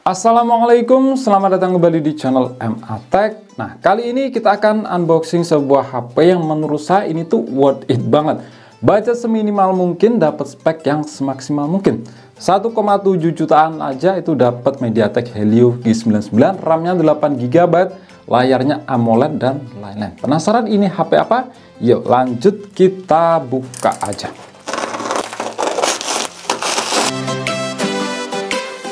Assalamualaikum, selamat datang kembali di channel MA Tech. Nah, kali ini kita akan unboxing sebuah HP yang menurut saya ini tuh worth it banget. Budget seminimal mungkin, dapat spek yang semaksimal mungkin. 1,7 jutaan aja itu dapat MediaTek Helio G99, RAM-nya 8GB, layarnya AMOLED dan lain-lain. Penasaran ini HP apa? Yuk lanjut kita buka aja.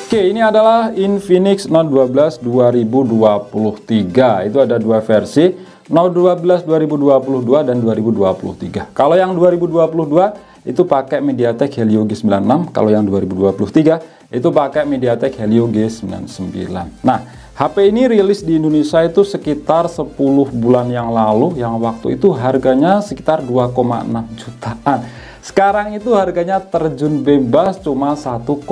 Oke, ini adalah Infinix Note 12 2023. Itu ada dua versi, Note 12 2022 dan 2023. Kalau yang 2022 itu pakai MediaTek Helio G96, kalau yang 2023 itu pakai MediaTek Helio G99. Nah, HP ini rilis di Indonesia itu sekitar 10 bulan yang lalu, yang waktu itu harganya sekitar 2,6 jutaan. Sekarang itu harganya terjun bebas cuma 1,7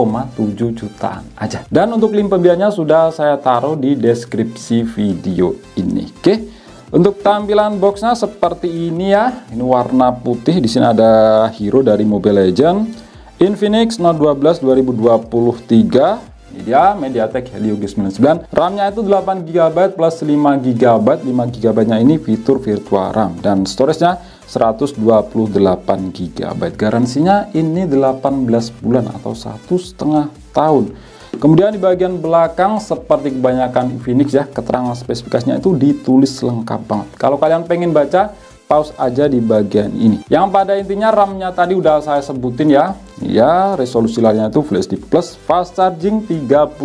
jutaan aja. Dan untuk link pembeliannya sudah saya taruh di deskripsi video ini. Oke. Untuk tampilan boxnya seperti ini ya. Ini warna putih. Di sini ada hero dari Mobile Legends. Infinix Note 12 2023. Ini dia MediaTek Helio G99. RAM-nya itu 8GB plus 5GB. 5GB nya ini fitur virtual RAM dan storage-nya 128GB. Garansinya ini 18 bulan atau 1,5 tahun. Kemudian di bagian belakang seperti kebanyakan Infinix ya, keterangan spesifikasinya itu ditulis lengkap banget. Kalau kalian pengen baca, pause aja di bagian ini. Yang pada intinya RAM-nya tadi udah saya sebutin ya. Ya, resolusi layarnya itu Full HD Plus, fast charging 33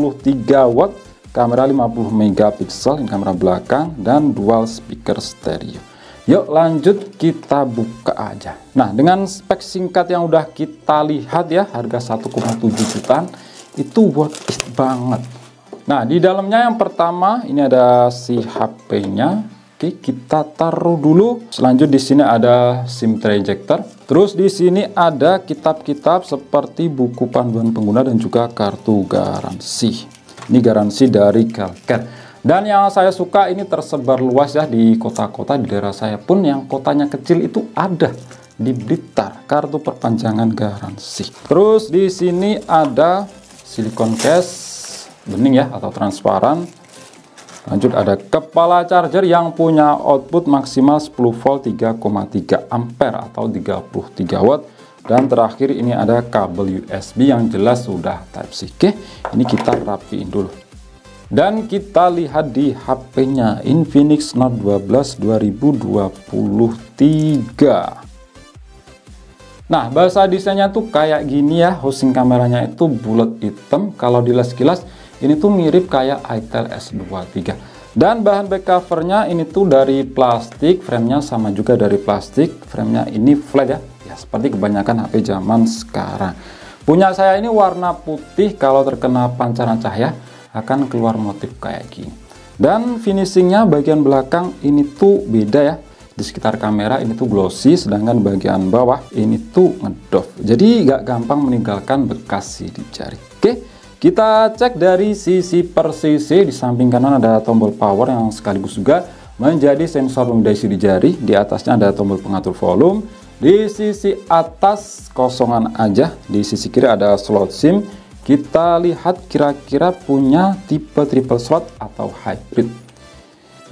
watt, kamera 50 megapiksel, ini kamera belakang dan dual speaker stereo. Yuk lanjut kita buka aja. Nah, dengan spek singkat yang udah kita lihat ya, harga 1,7 jutaan itu worth it banget. Nah, di dalamnya yang pertama ini ada si HP-nya. Oke, kita taruh dulu. Selanjut di sini ada SIM tray ejector. Terus di sini ada kitab-kitab seperti buku panduan pengguna dan juga kartu garansi. Ini garansi dari Calcare. Dan yang saya suka ini tersebar luas ya di kota-kota. Di daerah saya pun yang kotanya kecil itu ada di Blitar, kartu perpanjangan garansi. Terus di sini ada silikon case bening ya atau transparan. Lanjut ada kepala charger yang punya output maksimal 10 volt 3,3 ampere atau 33 watt. Dan terakhir ini ada kabel USB yang jelas sudah Type-C. Oke, ini kita rapiin dulu. Dan kita lihat di HP-nya Infinix Note 12 2023. Nah, bahasa desainnya tuh kayak gini ya. Housing kameranya itu bulat hitam. Kalau dilas-kilas ini tuh mirip kayak Itel S23. Dan bahan back covernya ini tuh dari plastik, framenya sama juga dari plastik. Framenya ini flat ya. Ya seperti kebanyakan HP zaman sekarang. Punya saya ini warna putih, kalau terkena pancaran cahaya akan keluar motif kayak gini. Dan finishingnya bagian belakang ini tuh beda ya. Di sekitar kamera ini tuh glossy, sedangkan bagian bawah ini tuh ngedoff. Jadi gak gampang meninggalkan bekas sidik jari. Oke, kita cek dari sisi per sisi. Di samping kanan ada tombol power yang sekaligus juga menjadi sensor pemindai sidik jari. Di atasnya ada tombol pengatur volume. Di sisi atas kosongan aja. Di sisi kiri ada slot SIM. Kita lihat kira-kira punya tipe triple slot atau hybrid.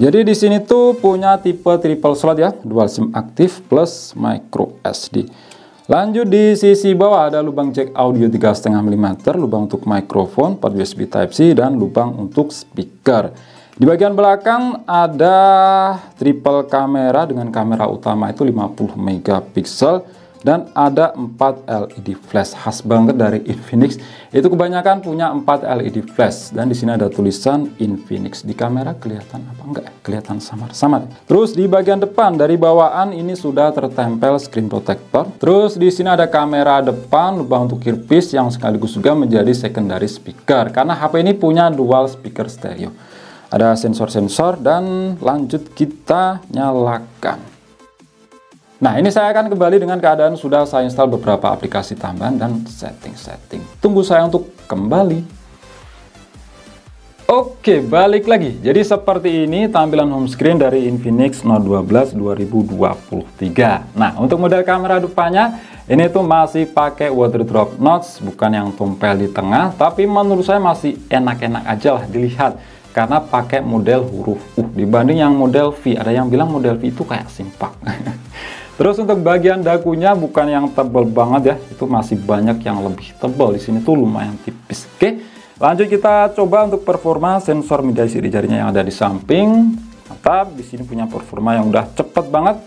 Jadi di sini tuh punya tipe triple slot ya, dual SIM aktif plus micro SD. Lanjut di sisi bawah ada lubang jack audio 3,5 mm, lubang untuk mikrofon, port USB Type-C dan lubang untuk speaker. Di bagian belakang ada triple kamera dengan kamera utama itu 50 megapiksel. Dan ada 4 LED flash, khas banget dari Infinix. Itu kebanyakan punya 4 LED flash. Dan di sini ada tulisan Infinix. Di kamera kelihatan apa enggak? Kelihatan samar-samar. Terus di bagian depan dari bawaan ini sudah tertempel screen protector. Terus di sini ada kamera depan, lubang untuk earpiece yang sekaligus juga menjadi secondary speaker. Karena HP ini punya dual speaker stereo. Ada sensor-sensor dan lanjut kita nyalakan. Nah, ini saya akan kembali dengan keadaan sudah saya install beberapa aplikasi tambahan dan setting-setting. Tunggu saya untuk kembali. Oke, balik lagi. Jadi seperti ini tampilan home screen dari Infinix Note 12 2023. Nah, untuk model kamera depannya ini tuh masih pakai water drop notch, bukan yang tumpel di tengah, tapi menurut saya masih enak-enak aja lah dilihat karena pakai model huruf U dibanding yang model V. Ada yang bilang model V itu kayak simpak. Terus untuk bagian dagunya bukan yang tebal banget ya, itu masih banyak yang lebih tebal. Di sini tuh lumayan tipis. Oke. Lanjut kita coba untuk performa sensor media sidik jarinya yang ada di samping. Mantap, di sini punya performa yang udah cepet banget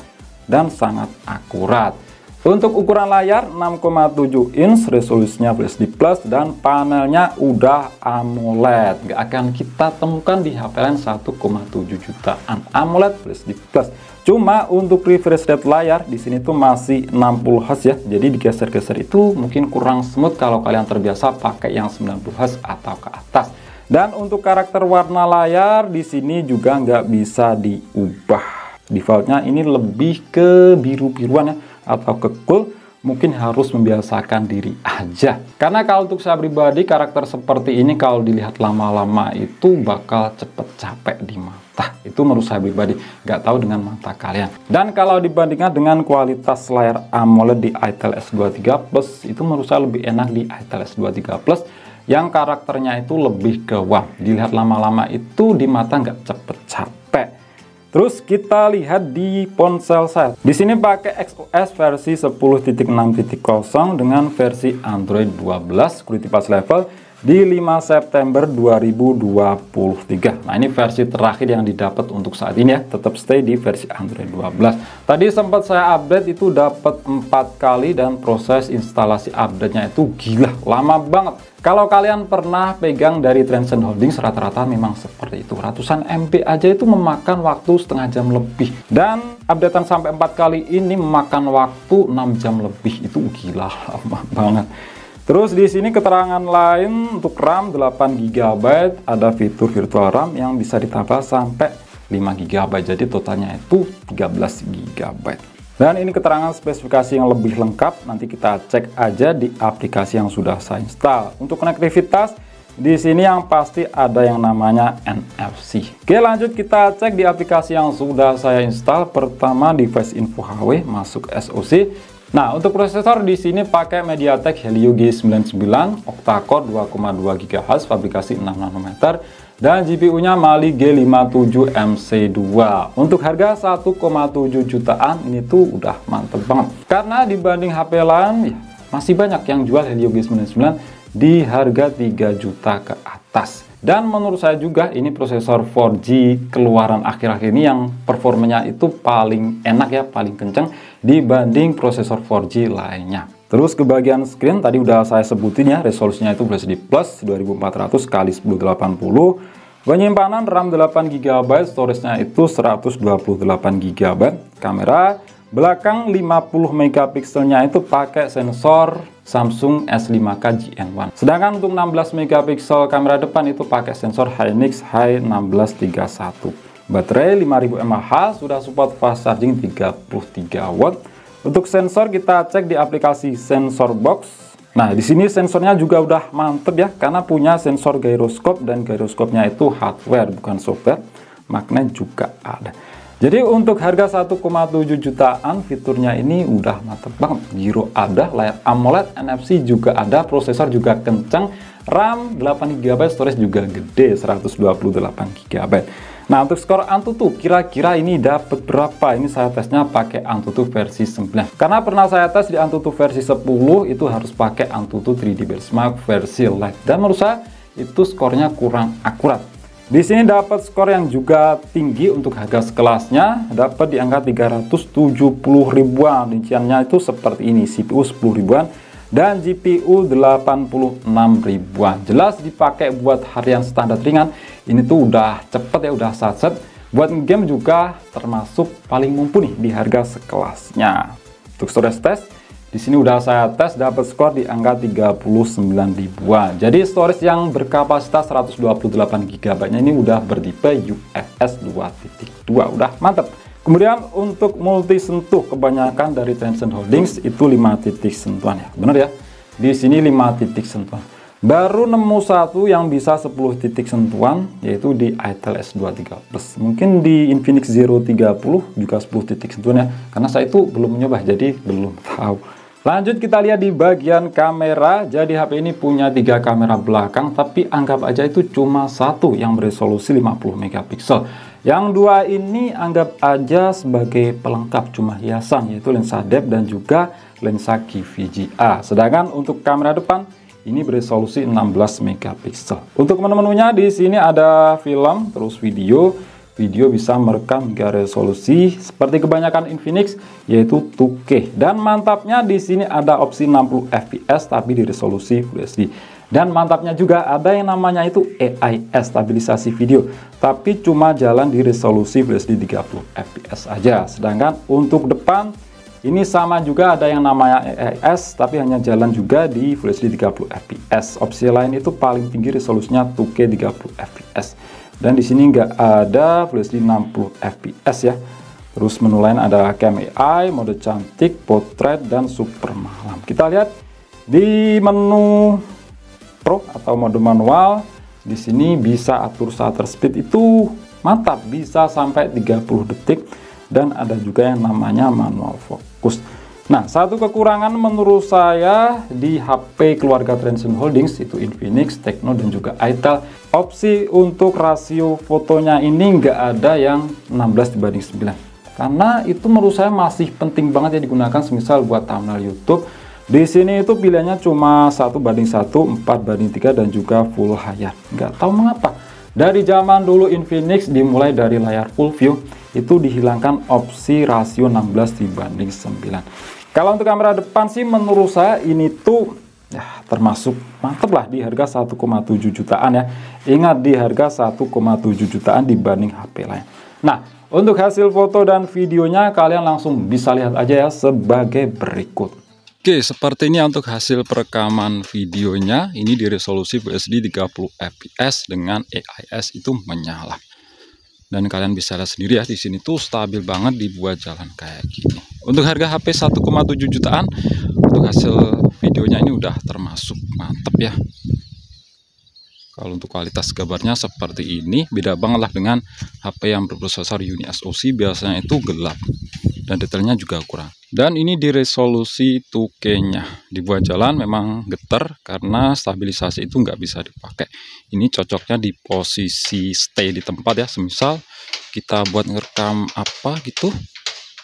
dan sangat akurat. Untuk ukuran layar 6,7 inch, resolusinya Full HD Plus dan panelnya udah AMOLED. Gak akan kita temukan di HP lain 1,7 jutaan AMOLED Full HD Plus. Cuma untuk refresh rate layar di sini tuh masih 60 Hz ya. Jadi digeser-geser itu mungkin kurang smooth kalau kalian terbiasa pakai yang 90 Hz atau ke atas. Dan untuk karakter warna layar di sini juga nggak bisa diubah. Defaultnya ini lebih ke biru-biruan ya atau ke cool. Mungkin harus membiasakan diri aja. Karena kalau untuk saya pribadi karakter seperti ini kalau dilihat lama-lama itu bakal cepet capek di mata. Itu menurut saya pribadi, nggak tahu dengan mata kalian. Dan kalau dibandingkan dengan kualitas layar AMOLED di ITEL S23 Plus, itu menurut saya lebih enak di ITEL S23 Plus yang karakternya itu lebih ke warm. Dilihat lama-lama itu di mata nggak cepet capek. Terus kita lihat di ponsel saya. Di sini pakai XOS versi 10.6.0 dengan versi Android 12 security patch level di 5 September 2023. Nah, ini versi terakhir yang didapat untuk saat ini ya. Tetap stay di versi Android 12. Tadi sempat saya update itu dapat 4 kali dan proses instalasi update-nya itu gila, lama banget. Kalau kalian pernah pegang dari Transcend Holdings, rata-rata memang seperti itu. Ratusan MB aja itu memakan waktu setengah jam lebih. Dan updatean sampai 4 kali ini memakan waktu 6 jam lebih. Itu gila, lama banget. Terus di sini keterangan lain untuk RAM 8 GB, ada fitur virtual RAM yang bisa ditambah sampai 5 GB. Jadi totalnya itu 13 GB. Dan ini keterangan spesifikasi yang lebih lengkap, nanti kita cek aja di aplikasi yang sudah saya install. Untuk konektivitas, di sini yang pasti ada yang namanya NFC. Oke, lanjut kita cek di aplikasi yang sudah saya install. Pertama device info HW, masuk SoC. Nah, untuk prosesor di sini pakai MediaTek Helio G99, octa-core 2,2 GHz, fabrikasi 6 nanometer. Dan GPU-nya Mali G57 MC2. Untuk harga 1,7 jutaan ini tuh udah mantep banget. Karena dibanding HP lain ya, masih banyak yang jual Helio G99 di harga 3 juta ke atas. Dan menurut saya juga ini prosesor 4G keluaran akhir-akhir ini yang performanya itu paling enak ya, paling kenceng dibanding prosesor 4G lainnya. Terus ke bagian screen tadi udah saya sebutin ya, resolusinya itu Full HD Plus 2400 x 1080. Penyimpanan RAM 8 GB, storage-nya itu 128 GB. Kamera belakang 50 megapikselnya itu pakai sensor Samsung S5K GN1. Sedangkan untuk 16 megapiksel kamera depan itu pakai sensor Hynix H1631. Baterai 5000 mAh, sudah support fast charging 33 watt. Untuk sensor kita cek di aplikasi Sensor Box. Nah, di sini sensornya juga udah mantep ya, karena punya sensor gyroscope dan gyroscope-nya itu hardware bukan software. Magnet juga ada. Jadi untuk harga 1,7 jutaan fiturnya ini udah mantep banget. Gyro ada, layar AMOLED, NFC juga ada, prosesor juga kencang, RAM 8 GB, storage juga gede 128 GB. Nah, untuk skor Antutu kira-kira ini dapat berapa? Ini saya tesnya pakai Antutu versi 9. Karena pernah saya tes di Antutu versi 10 itu harus pakai Antutu 3D Benchmark versi Lite. Dan menurut saya itu skornya kurang akurat. Di sini dapat skor yang juga tinggi untuk harga sekelasnya, dapat di angka 370 ribuan. Rinciannya itu seperti ini, CPU 10 ribuan dan GPU 86 ribuan. Jelas dipakai buat harian standar ringan, ini tuh udah cepet ya, udah satset. Buat game juga termasuk paling mumpuni di harga sekelasnya. Untuk storage test, di sini udah saya tes dapat skor di angka 39 ribuan. Jadi storage yang berkapasitas 128 GB ini udah bertipe UFS 2.2, udah mantep. Kemudian untuk multi sentuh kebanyakan dari Transcend Holdings itu 5 titik sentuhan ya. Bener ya? Di sini 5 titik sentuhan. Baru nemu satu yang bisa 10 titik sentuhan, yaitu di Itel S23 Plus. Mungkin di Infinix Zero 30 juga 10 titik sentuhan ya, karena saya itu belum mencoba, jadi belum tahu. Lanjut kita lihat di bagian kamera. Jadi HP ini punya 3 kamera belakang, tapi anggap aja itu cuma satu yang beresolusi 50 megapiksel. Yang dua ini anggap aja sebagai pelengkap, cuma hiasan, yaitu lensa depth dan juga lensa QVGA. Sedangkan untuk kamera depan ini beresolusi 16 megapiksel. Untuk menu-menunya di sini ada film, terus video. Video bisa merekam hingga resolusi seperti kebanyakan Infinix, yaitu 2K. Dan mantapnya di sini ada opsi 60 fps tapi di resolusi Full HD. Dan mantapnya juga ada yang namanya itu AIS, stabilisasi video, tapi cuma jalan di resolusi Full HD 30 fps aja. Sedangkan untuk depan ini sama juga, ada yang namanya AIS tapi hanya jalan juga di Full HD 30 fps. Opsi lain itu paling tinggi resolusinya 2K 30 fps. Dan di sini nggak ada Full HD 60 fps ya. Terus menu lain ada Cam AI, mode cantik, potret, dan super malam. Kita lihat di menu Pro atau mode manual. Di sini bisa atur shutter speed, itu mantap, bisa sampai 30 detik. Dan ada juga yang namanya manual fokus. Nah, satu kekurangan menurut saya di HP keluarga Transsion Holdings, itu Infinix, Tecno, dan juga Itel, opsi untuk rasio fotonya ini nggak ada yang 16:9, karena itu menurut saya masih penting banget ya digunakan semisal buat thumbnail YouTube. Di sini itu pilihannya cuma 1:1, 4:3, dan juga full HDR. Nggak tahu mengapa dari zaman dulu Infinix dimulai dari layar full view itu dihilangkan opsi rasio 16:9. Kalau untuk kamera depan sih menurut saya ini tuh ya termasuk mantep lah di harga 1,7 jutaan ya. Ingat, di harga 1,7 jutaan dibanding HP lain. Nah, untuk hasil foto dan videonya kalian langsung bisa lihat aja ya sebagai berikut. Oke, seperti ini untuk hasil perekaman videonya. Ini di resolusi Full HD 30 fps dengan AIS itu menyala. Dan kalian bisa lihat sendiri ya, di sini tuh stabil banget dibuat jalan kayak gini. Untuk harga HP 1,7 jutaan, untuk hasil videonya ini udah termasuk mantep ya. Kalau untuk kualitas gambarnya seperti ini, beda banget lah dengan HP yang berprosesor Uni SoC, biasanya itu gelap dan detailnya juga kurang. Dan ini di resolusi 2K-nya. Dibuat jalan memang getar karena stabilisasi itu nggak bisa dipakai. Ini cocoknya di posisi stay di tempat ya. Semisal kita buat ngerekam apa gitu,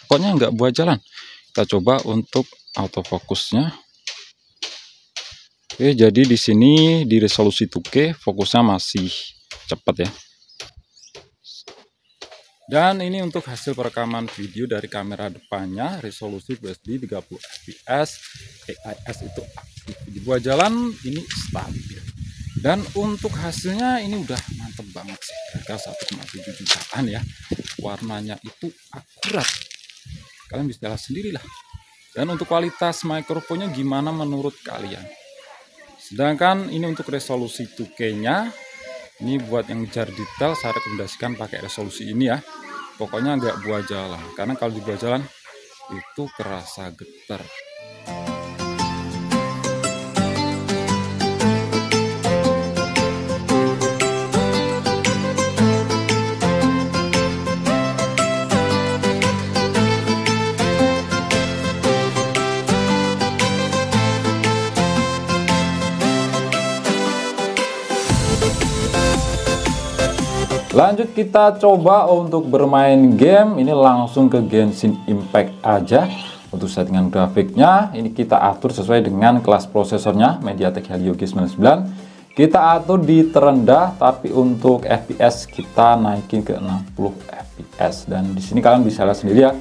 pokoknya nggak buat jalan. Kita coba untuk autofokusnya. Oke, jadi di sini di resolusi 2K fokusnya masih cepat ya. Dan ini untuk hasil perekaman video dari kamera depannya, resolusi Full HD 30 fps, AIS itu aktif. Dibuat jalan ini stabil. Dan untuk hasilnya ini udah mantep banget sih, harga 1,7 jutaan ya. Warnanya itu akurat, kalian bisa lihat sendiri lah. Dan untuk kualitas mikrofonnya gimana menurut kalian? Sedangkan ini untuk resolusi 2K-nya, ini buat yang ngejar detail saya rekomendasikan pakai resolusi ini ya. Pokoknya nggak buat jalan, karena kalau dibuat jalan itu kerasa getar. Lanjut kita coba untuk bermain game. Ini langsung ke Genshin Impact aja. Untuk settingan grafiknya ini kita atur sesuai dengan kelas prosesornya MediaTek Helio G99. Kita atur di terendah, tapi untuk FPS kita naikin ke 60 fps. Dan di sini kalian bisa lihat sendiri ya.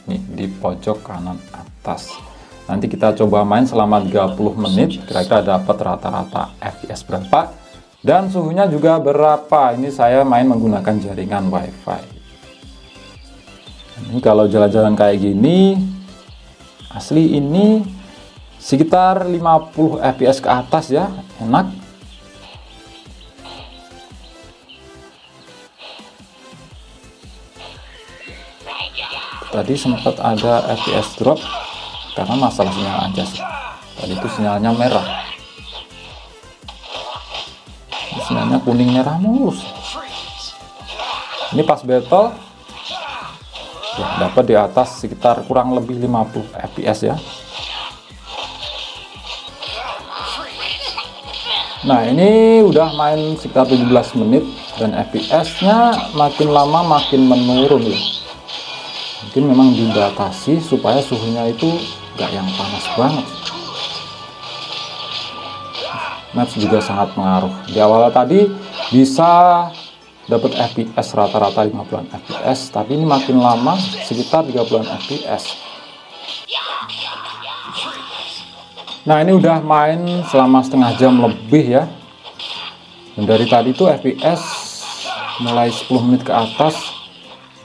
Nih di pojok kanan atas. Nanti kita coba main selama 30 menit, kira-kira dapat rata-rata FPS berapa. Dan suhunya juga berapa. Ini saya main menggunakan jaringan WiFi. Ini kalau jalan-jalan kayak gini, asli ini sekitar 50 fps ke atas ya, enak. Tadi sempat ada fps drop karena masalah sinyal aja sih. Tadi itu sinyalnya merah. sinyalnya kuning merah mulus. Ini pas battle ya, dapat di atas sekitar kurang lebih 50 fps ya. Nah, ini udah main sekitar 17 menit dan fps nya makin lama makin menurun ya. Mungkin memang dibatasi supaya suhunya itu gak yang panas banget. Match juga sangat pengaruh. Di awal tadi bisa dapat fps rata-rata 50-an fps, tapi ini makin lama sekitar 30-an fps. Nah, ini udah main selama setengah jam lebih ya. Dan dari tadi tuh fps mulai 10 menit ke atas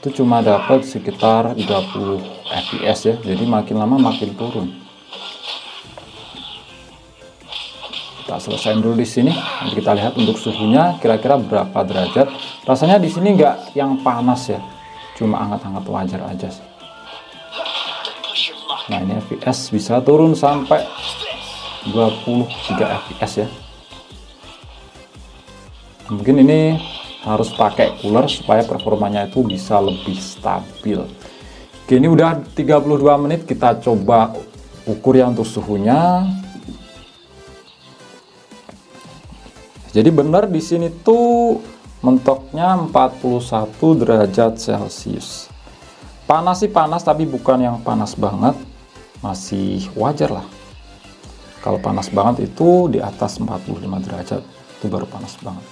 itu cuma dapat sekitar 30 fps ya. Jadi makin lama makin turun. Kita selesai dulu di sini. Nanti kita lihat untuk suhunya kira-kira berapa derajat. Rasanya di sini nggak yang panas ya, cuma hangat-hangat wajar aja sih. Nah, ini fps bisa turun sampai 23 fps ya. Mungkin ini harus pakai cooler supaya performanya itu bisa lebih stabil. Oke, ini udah 32 menit, kita coba ukur ya untuk suhunya. Jadi benar di sini tuh mentoknya 41 derajat Celcius. Panas sih panas, tapi bukan yang panas banget, masih wajar lah. Kalau panas banget itu di atas 45 derajat, itu baru panas banget.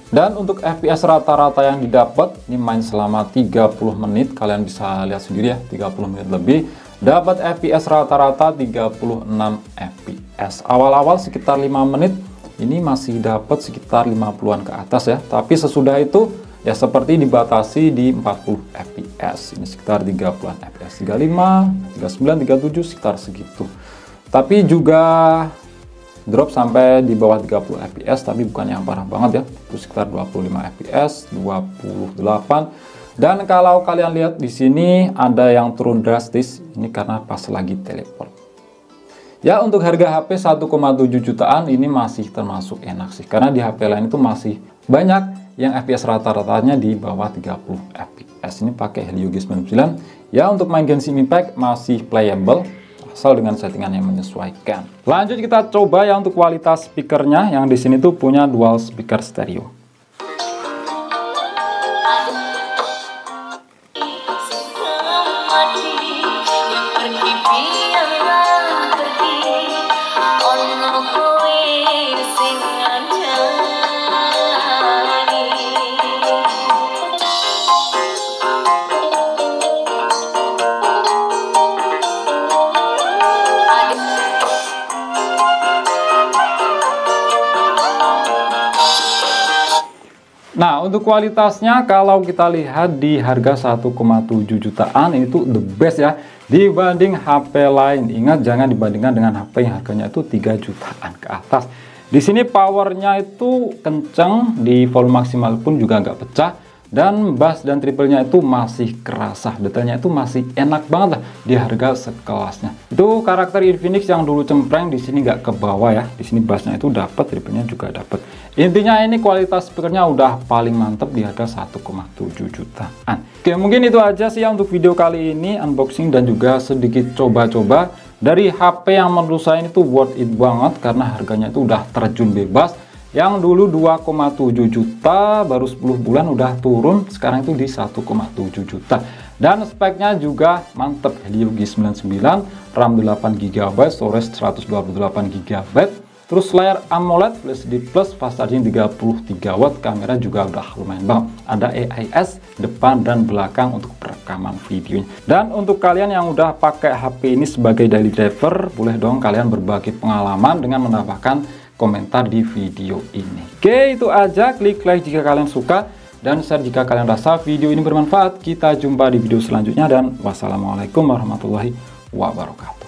Dan untuk fps rata-rata yang didapat, ini main selama 30 menit, kalian bisa lihat sendiri ya, 30 menit lebih. Dapat fps rata-rata 36 fps. Awal-awal sekitar 5 menit, ini masih dapat sekitar 50-an ke atas ya, tapi sesudah itu ya seperti dibatasi di 40 fps. Ini sekitar 30-an fps, 35, 39, 37 sekitar segitu. Tapi juga drop sampai di bawah 30 fps, tapi bukan yang parah banget ya. Itu sekitar 25 fps, 28. Dan kalau kalian lihat di sini ada yang turun drastis, ini karena pas lagi teleport. Ya, untuk harga HP 1,7 jutaan ini masih termasuk enak sih, karena di HP lain itu masih banyak yang FPS rata-ratanya di bawah 30 FPS. Ini pakai Helio G99 ya, untuk main Genshin Impact masih playable asal dengan settingan yang menyesuaikan. Lanjut kita coba ya untuk kualitas speakernya, yang di sini tuh punya dual speaker stereo. Nah, untuk kualitasnya kalau kita lihat di harga 1,7 jutaan ini tuh the best ya dibanding HP lain. Ingat, jangan dibandingkan dengan HP yang harganya itu 3 jutaan ke atas. Di sini powernya itu kenceng, di volume maksimal pun juga nggak pecah, dan bass dan triplenya itu masih kerasa. Detailnya itu masih enak banget lah di harga sekelasnya. Itu karakter Infinix yang dulu cempreng di sini nggak ke bawah ya. Di sini bassnya itu dapat, triplenya juga dapat. Intinya ini kualitas speakernya udah paling mantep di harga 1,7 jutaan. Oke, mungkin itu aja sih ya untuk video kali ini, unboxing dan juga sedikit coba-coba dari HP yang menurut saya ini tuh worth it banget karena harganya itu udah terjun bebas. Yang dulu 2,7 juta baru 10 bulan udah turun, sekarang itu di 1,7 juta. Dan speknya juga mantep, Helio G99, RAM 8GB, storage 128GB. Terus layar AMOLED Flash HD Plus, fast charging 33W, kamera juga udah lumayan banget. Ada AIS depan dan belakang untuk perekaman videonya. Dan untuk kalian yang udah pakai HP ini sebagai daily driver, boleh dong kalian berbagi pengalaman dengan menambahkan komentar di video ini. Oke, itu aja. Klik like jika kalian suka dan share jika kalian rasa video ini bermanfaat. Kita jumpa di video selanjutnya dan wassalamualaikum warahmatullahi wabarakatuh.